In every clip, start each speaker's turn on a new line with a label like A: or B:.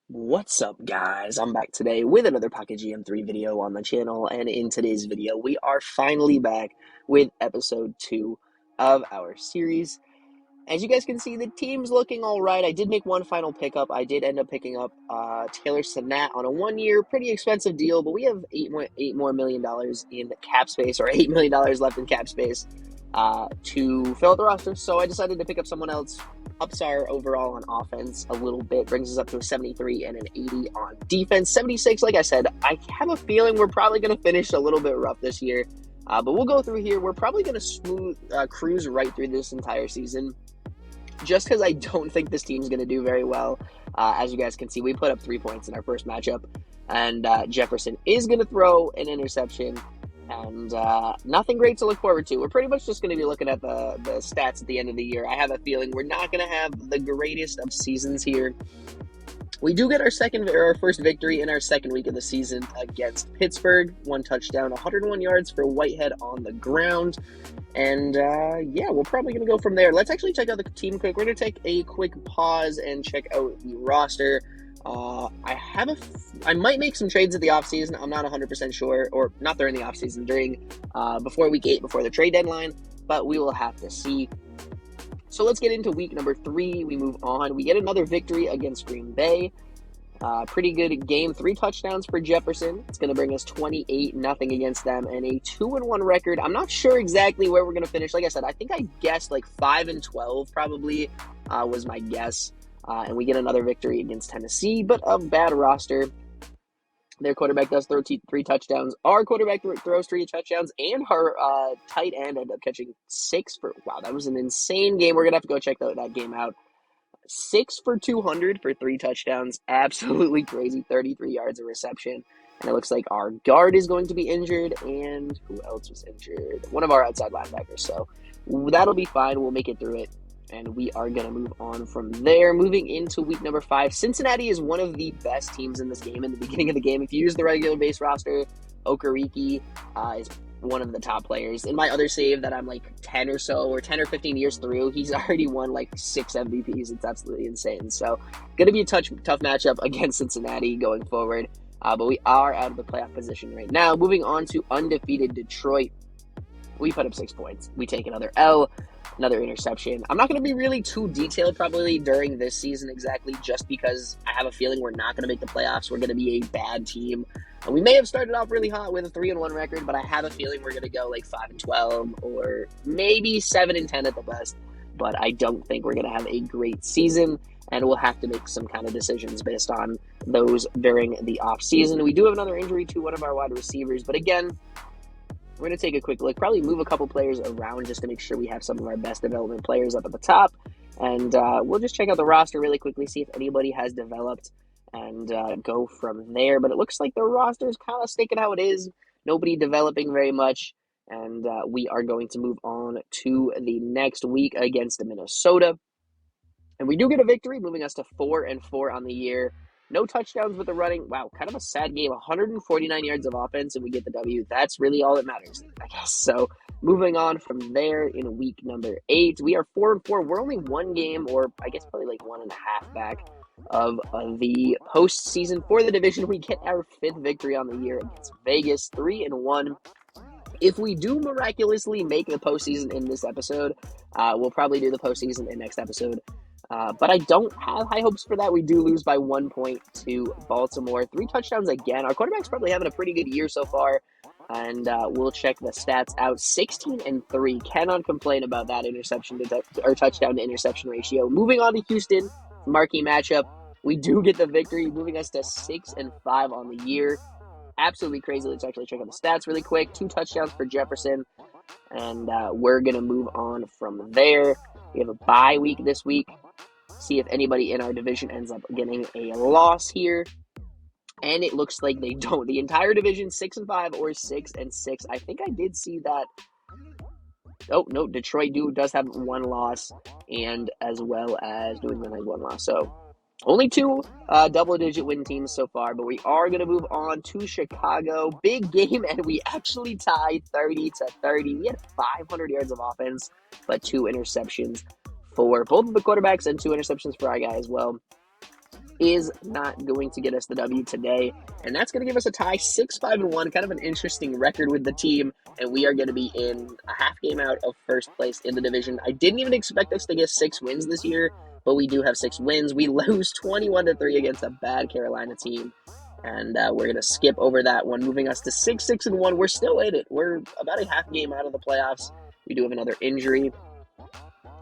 A: What's up, guys? I'm back today with another Pocket GM3 video on the channel, and in today's video, we are finally back with episode 2 of our series. As you guys can see, the team's looking all right. I did make one final pickup. I did end up picking up Taylor Sanat on a 1-year, pretty expensive deal, but we have $8 more million in cap space, or $8 million left in cap space to fill out the roster. So I decided to pick up someone else. Ups our overall on offense a little bit, brings us up to a 73 and an 80 on defense. 76, like I said, I have a feeling we're probably going to finish a little bit rough this year. But we'll go through here. We're probably going to cruise right through this entire season, just because I don't think this team's going to do very well. As you guys can see, we put up 3 points in our first matchup, and Jefferson is going to throw an interception, and nothing great to look forward to. We're pretty much just going to be looking at the stats at the end of the year. I have a feeling we're not going to have the greatest of seasons here. We do get our first victory in our second week of the season against Pittsburgh. 1 touchdown, 101 yards for Whitehead on the ground. And yeah, we're probably going to go from there. Let's actually check out the team quick. We're going to take a quick pause and check out the roster. I might make some trades at the offseason. I'm not 100% sure, or not during the offseason, before week 8, before the trade deadline, but we will have to see. So let's get into week number 3. We move on. We get another victory against Green Bay. Pretty good game. 3 touchdowns for Jefferson. It's going to bring us 28-0 against them and a 2-1 record. I'm not sure exactly where we're going to finish. Like I said, I think I guessed like 5-12 probably was my guess. And we get another victory against Tennessee, but a bad roster. Their quarterback does throw 3 touchdowns. Our quarterback throws 3 touchdowns, and our tight end ended up catching 6 for... Wow, that was an insane game. We're going to have to go check that game out. 6 for 200 for 3 touchdowns. Absolutely crazy. 33 yards of reception. And it looks like our guard is going to be injured. And who else was injured? One of our outside linebackers. So that'll be fine. We'll make it through it. And we are going to move on from there. Moving into week number 5. Cincinnati is one of the best teams in this game in the beginning of the game. If you use the regular base roster, Okereke is one of the top players. In my other save that I'm like 10 or 15 years through, he's already won like 6 MVPs. It's absolutely insane. So going to be a tough matchup against Cincinnati going forward. But we are out of the playoff position right now. Moving on to undefeated Detroit. We put up 6 points. We take another L, another interception. I'm not going to be really too detailed probably during this season exactly, just because I have a feeling we're not going to make the playoffs. We're going to be a bad team. And we may have started off really hot with a 3-1 record, but I have a feeling we're going to go like 5-12 or maybe 7-10 at the best. But I don't think we're going to have a great season, and we'll have to make some kind of decisions based on those during the offseason. We do have another injury to one of our wide receivers, but again, we're going to take a quick look, probably move a couple players around just to make sure we have some of our best development players up at the top. And we'll just check out the roster really quickly, see if anybody has developed, and go from there. But it looks like the roster is kind of sticking how it is. Nobody developing very much. And we are going to move on to the next week against Minnesota. And we do get a victory, moving us to 4-4 on the year. No touchdowns with the running. Wow, kind of a sad game. 149 yards of offense, and we get the W. That's really all that matters, I guess. So moving on from there in week number 8, we are 4-4. We're only 1 game, or I guess probably like 1.5 back of the postseason for the division. We get our 5th victory on the year against Vegas, 3-1. If we do miraculously make the postseason in this episode, we'll probably do the postseason in next episode. But I don't have high hopes for that. We do lose by 1 point to Baltimore. 3 touchdowns again. Our quarterback's probably having a pretty good year so far. And we'll check the stats out. 16-3. Cannot complain about that touchdown to interception ratio. Moving on to Houston, marquee matchup. We do get the victory, moving us to 6-5 on the year. Absolutely crazy. Let's actually check out the stats really quick. 2 touchdowns for Jefferson. And we're going to move on from there. We have a bye week this week. See if anybody in our division ends up getting a loss here. And it looks like they don't. The entire division, 6-5 or 6-6. I think I did see that. Oh, no, Detroit does have 1 loss, and as well as New England has 1 loss. So only 2 double-digit win teams so far, but we are going to move on to Chicago. Big game, and we actually tied 30-30. We had 500 yards of offense, but 2 interceptions for both of the quarterbacks and 2 interceptions for our guy as well. is not going to get us the W today, and that's going to give us a tie, 6-5-1, kind of an interesting record with the team, and we are going to be in a half game out of first place in the division. I didn't even expect us to get 6 wins this year, but we do have 6 wins. We lose 21-3 against a bad Carolina team, and we're going to skip over that one, moving us to 6-6-1. We're still in it. We're about a half game out of the playoffs. We do have another injury.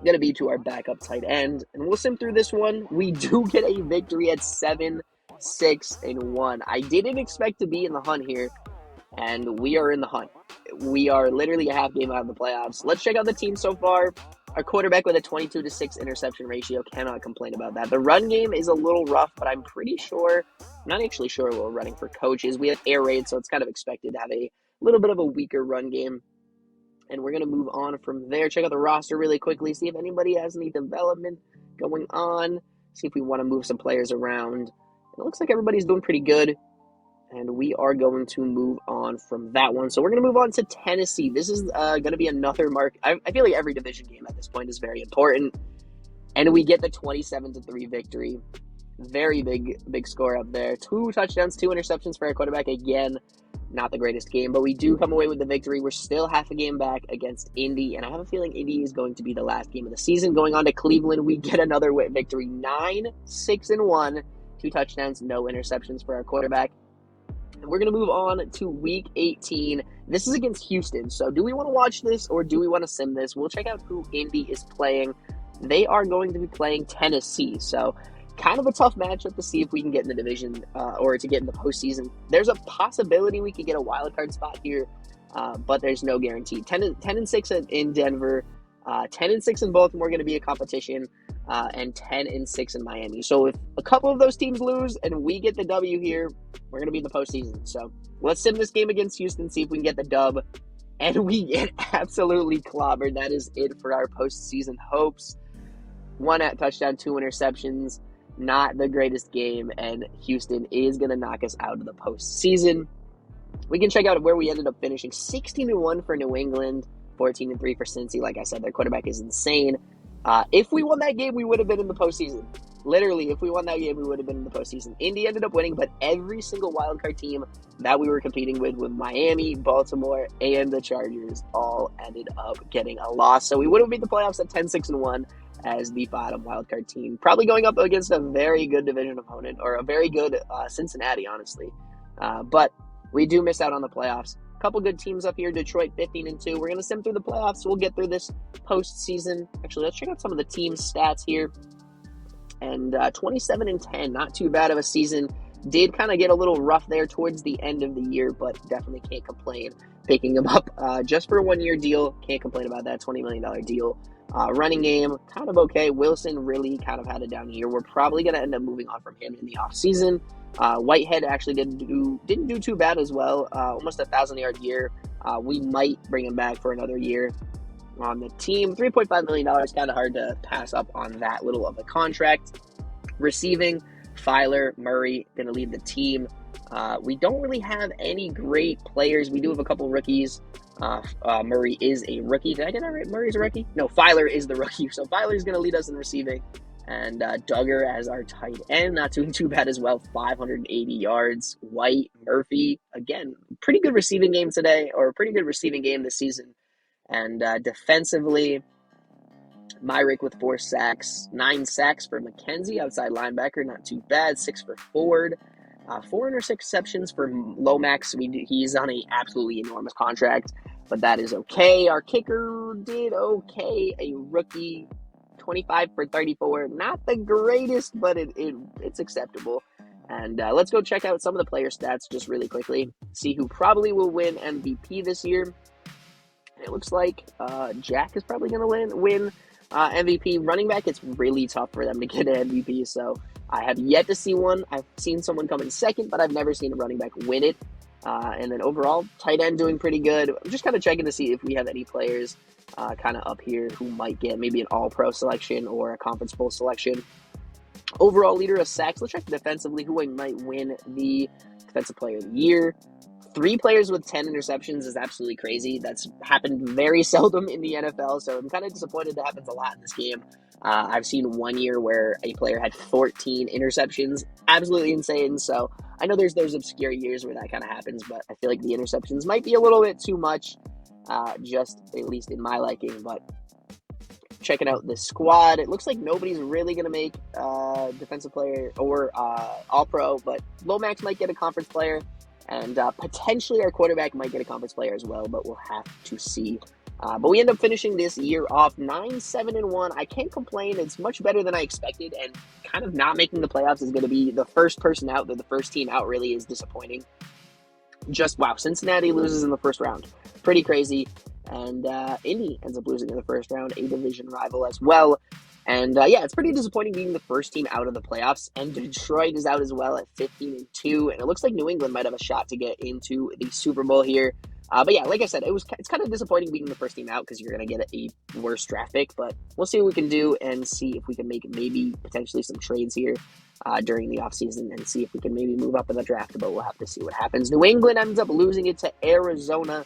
A: Going to be to our backup tight end, and we'll sim through this one. We do get a victory at 7-6-1. I didn't expect to be in the hunt here, and we are in the hunt. We are literally a half game out of the playoffs. Let's check out the team so far. Our quarterback with a 22-6 interception ratio, cannot complain about that. The run game is a little rough, but I'm not actually sure we're running for coaches. We have air raid, so it's kind of expected to have a little bit of a weaker run game. And we're going to move on from there. Check out the roster really quickly. See if anybody has any development going on. See if we want to move some players around. It looks like everybody's doing pretty good. And we are going to move on from that one. So we're going to move on to Tennessee. This is going to be another mark. I feel like every division game at this point is very important. And we get the 27-3 victory. Very big score up there. 2 touchdowns, 2 interceptions for our quarterback. Again, not the greatest game, but we do come away with the victory. We're still half a game back against Indy, and I have a feeling Indy is going to be the last game of the season. Going on to Cleveland, we get another victory, 9-6-1, 2 touchdowns, no interceptions for our quarterback. And we're going to move on to Week 18. This is against Houston, so do we want to watch this or do we want to sim this? We'll check out who Indy is playing. They are going to be playing Tennessee, so kind of a tough matchup to see if we can get in the division or to get in the postseason. There's a possibility we could get a wild card spot here, but there's no guarantee. 10-6 in Denver, 10-6 in Baltimore going to be a competition, and 10-6 in Miami. So if a couple of those teams lose and we get the W here, we're going to be in the postseason. So let's sim this game against Houston, see if we can get the dub, and we get absolutely clobbered. That is it for our postseason hopes. 1 touchdown, 2 interceptions. Not the greatest game, and Houston is going to knock us out of the postseason. We can check out where we ended up finishing. 16-1 for New England, 14-3 for Cincy. Like I said, their quarterback is insane. If we won that game, we would have been in the postseason. Literally, if we won that game, we would have been in the postseason. Indy ended up winning, but every single wildcard team that we were competing with Miami, Baltimore, and the Chargers, all ended up getting a loss. So we would have made the playoffs at 10-6-1 as the bottom wildcard team. Probably going up against a very good division opponent, or a very good Cincinnati, honestly. But we do miss out on the playoffs. A couple good teams up here. Detroit 15-2. We're going to sim through the playoffs. We'll get through this postseason. Actually, let's check out some of the team stats here. And 27-10, not too bad of a season. Did kind of get a little rough there towards the end of the year, but definitely can't complain picking them up just for a 1-year deal. Can't complain about that $20 million deal. Running game, kind of okay. Wilson really kind of had a down year. We're probably going to end up moving on from him in the offseason. Whitehead actually didn't do too bad as well. Almost a 1,000-yard year. We might bring him back for another year on the team. $3.5 million, kind of hard to pass up on that little of a contract. Receiving, Filer, Murray, going to lead the team. We don't really have any great players. We do have a couple rookies. Murray is a rookie. Did I get that right? Murray's a rookie? No, Filer is the rookie. So Filer is going to lead us in receiving. And Duggar as our tight end, not doing too bad as well. 580 yards. White, Murphy, again, pretty good receiving game today, or a pretty good receiving game this season. And defensively, Myrick with 4 sacks, 9 sacks for McKenzie, outside linebacker, not too bad. 6 for Ford, 4 interceptions for Lomax. He's on an absolutely enormous contract, but that is okay. Our kicker did okay, a rookie, 25 for 34. Not the greatest, but it's acceptable. And let's go check out some of the player stats just really quickly. See who probably will win MVP this year. It looks like Jack is probably going to win MVP. Running back, it's really tough for them to get an MVP, so I have yet to see one. I've seen someone come in second, but I've never seen a running back win it. And then overall, tight end doing pretty good. I'm just kind of checking to see if we have any players kind of up here who might get maybe an all-pro selection or a conference bowl selection. Overall leader of sacks. Let's check defensively who might win the defensive player of the year. 3 players with 10 interceptions is absolutely crazy. That's happened very seldom in the NFL, so I'm kind of disappointed that happens a lot in this game. I've seen one year where a player had 14 interceptions. Absolutely insane. So I know there's obscure years where that kind of happens, but I feel like the interceptions might be a little bit too much, just at least in my liking. But checking out the squad, it looks like nobody's really going to make defensive player or all-pro, but Lomax might get a conference player, and potentially our quarterback might get a conference player as well, but we'll have to see. But we end up finishing this year off 9-7-1. I can't complain. It's much better than I expected, and kind of not making the playoffs is going to be the first person out, the first team out really is disappointing. Just, wow, Cincinnati loses in the first round. Pretty crazy. And Indy ends up losing in the first round, a division rival as well. And yeah, it's pretty disappointing being the first team out of the playoffs. And Detroit is out as well at 15-2. And it looks like New England might have a shot to get into the Super Bowl here. But yeah, like I said, it's kind of disappointing being the first team out because you're going to get a worse draft pick. But we'll see what we can do and see if we can make maybe potentially some trades here during the offseason and see if we can maybe move up in the draft. But we'll have to see what happens. New England ends up losing it to Arizona.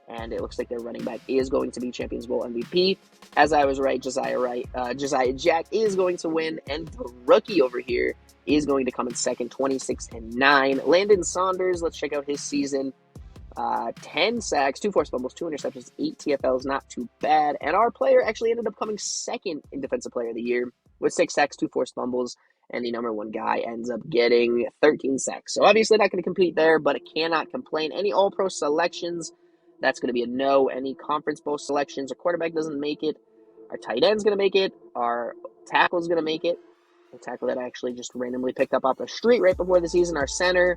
A: And it looks like their running back is going to be Champions Bowl MVP. As I was right, Josiah Jack is going to win, and the rookie over here is going to come in second, 26-9. Landon Saunders, let's check out his season. 10 sacks, 2 forced fumbles, 2 interceptions, 8 TFLs, not too bad. And our player actually ended up coming second in Defensive Player of the Year with 6 sacks, 2 forced fumbles, and the number 1 guy ends up getting 13 sacks. So obviously not going to compete there, but it cannot complain. Any All-Pro selections, that's going to be a no. Any Conference Bowl selections, our quarterback doesn't make it. Our tight end's going to make it. Our tackle's going to make it. A tackle that I actually just randomly picked up off the street right before the season, our center.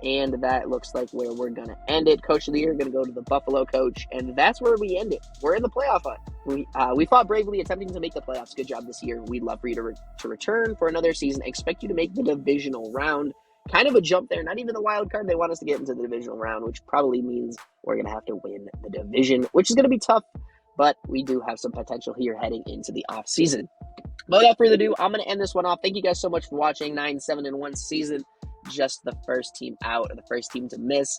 A: And that looks like where we're going to end it. Coach of the Year going to go to the Buffalo coach. And that's where we end it. We're in the playoff hunt. We fought bravely, attempting to make the playoffs. Good job this year. We'd love for you to return for another season. Expect you to make the divisional round. Kind of a jump there. Not even the wild card. They want us to get into the divisional round, which probably means we're going to have to win the division, which is going to be tough. But we do have some potential here heading into the offseason. But without further ado, I'm going to end this one off. Thank you guys so much for watching. 9-7-1 season. Just the first team out, or the first team to miss.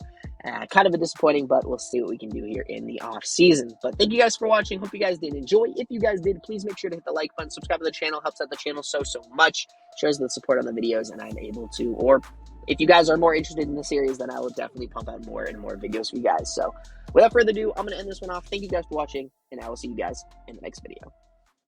A: Kind of a disappointing, but we'll see what we can do here in the off season. But thank you guys for watching. Hope you guys did enjoy. If you guys did, please make sure to hit the like button, subscribe to the channel. Helps out the channel so much. Shows the support on the videos, and I'm able to, or if you guys are more interested in the series, then I will definitely pump out more and more videos for you guys. So without further ado, I'm going to end this one off. Thank you guys for watching, and I will see you guys in the next video.